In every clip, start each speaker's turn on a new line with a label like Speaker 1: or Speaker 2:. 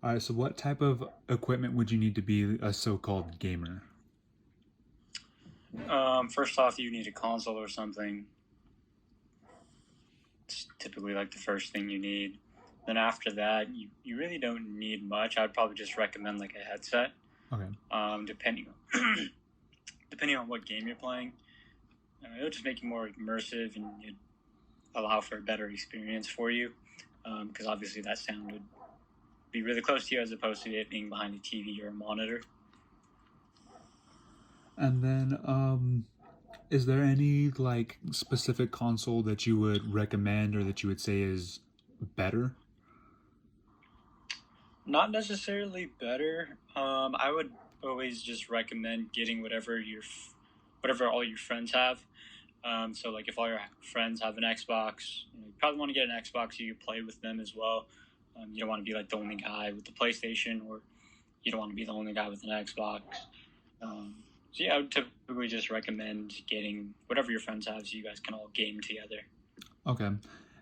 Speaker 1: All right, so what type of equipment would you need to be a so-called gamer?
Speaker 2: First off, you need a console or something. It's typically like the first thing you need. Then after that, you really don't need much. I'd probably just recommend like a headset.
Speaker 1: Okay.
Speaker 2: Depending depending on what game you're playing, it'll just make you more immersive and it'd allow for a better experience for you. Because obviously that sound would be really close to you as opposed to it being behind a TV or a monitor.
Speaker 1: And then, is there any like specific console that you would recommend or that you would say is better?
Speaker 2: Not necessarily better. I would always just recommend getting whatever all your friends have. So like if all your friends have an Xbox, you probably want to get an Xbox so you can play with them as well. You don't want to be like the only guy with the PlayStation, or you don't want to be the only guy with an Xbox. So yeah, I would typically just recommend getting whatever your friends have so you guys can all game together.
Speaker 1: Okay.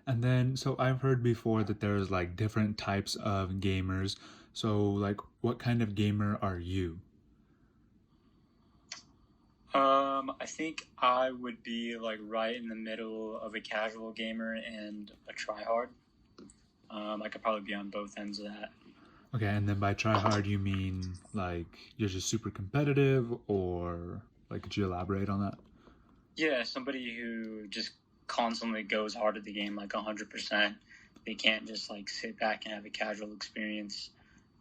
Speaker 1: And then, so I've heard before that there's like different types of gamers. So, like, what kind of gamer are you?
Speaker 2: I think I would be like right in the middle of a casual gamer and a tryhard. I could probably be on both ends of that.
Speaker 1: Okay, and then by try hard, you mean like you're just super competitive, or like could you elaborate on that?
Speaker 2: Yeah, somebody who just constantly goes hard at the game, like 100%. They can't just like sit back and have a casual experience.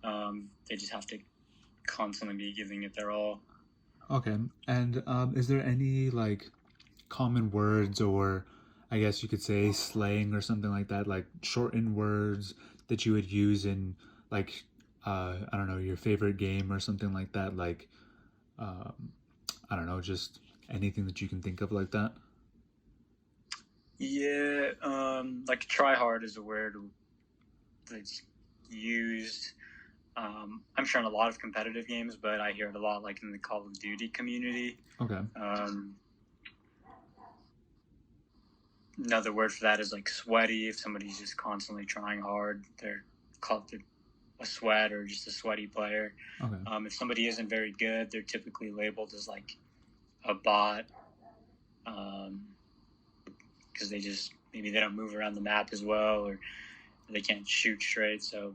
Speaker 2: They just have to constantly be giving it their all.
Speaker 1: Okay, and is there any like common words, or I guess you could say slang or something like that, like shortened words that you would use in like I don't know, your favorite game or something like that, like um, I don't know, just anything that you can think of like that.
Speaker 2: Yeah, like try hard is a word that's used. I'm sure in a lot of competitive games, but I hear it a lot like in the Call of Duty community.
Speaker 1: Okay.
Speaker 2: Um, Another word for that is like sweaty. If somebody's just constantly trying hard, they're called a sweat or just a sweaty player.
Speaker 1: Okay.
Speaker 2: If somebody isn't very good, they're typically labeled as like a bot because they just maybe they don't move around the map as well or they can't shoot straight. So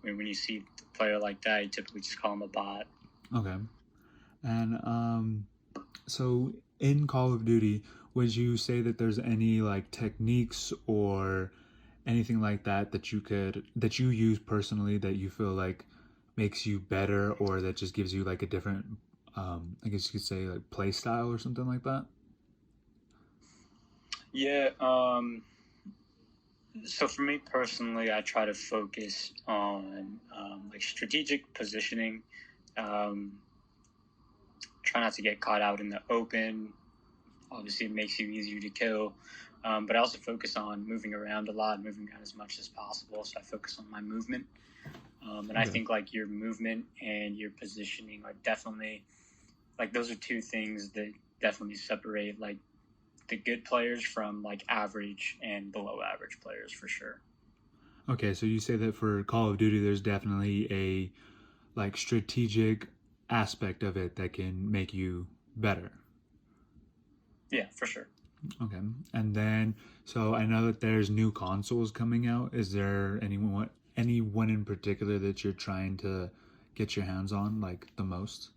Speaker 2: when you see a player like that, you typically just call them a bot.
Speaker 1: Okay. And so in Call of Duty, would you say that there's any like techniques or anything like that that you use personally that you feel like makes you better, or that just gives you like a different I guess you could say like play style or something like that?
Speaker 2: Yeah. So for me personally, I try to focus on like strategic positioning. Um, Try not to get caught out in the open. Obviously, it makes you easier to kill. But I also focus on moving around a lot, moving around as much as possible. So I focus on my movement. And I
Speaker 1: Okay.
Speaker 2: think like your movement and your positioning are definitely like those are two things that definitely separate like the good players from like average and below average players for sure.
Speaker 1: Okay, so you say that for Call of Duty there's definitely a like strategic aspect of it that can make you better.
Speaker 2: Yeah, for sure.
Speaker 1: Okay. And then, so I know that there's new consoles coming out. Is there anyone in particular that you're trying to get your hands on like the most?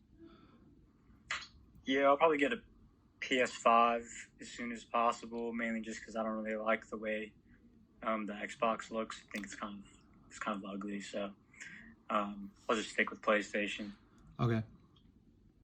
Speaker 2: Yeah, I'll probably get a PS5 as soon as possible, mainly just because I don't really like the way the Xbox looks. I think it's kind of ugly, so I'll just stick with PlayStation.
Speaker 1: Okay.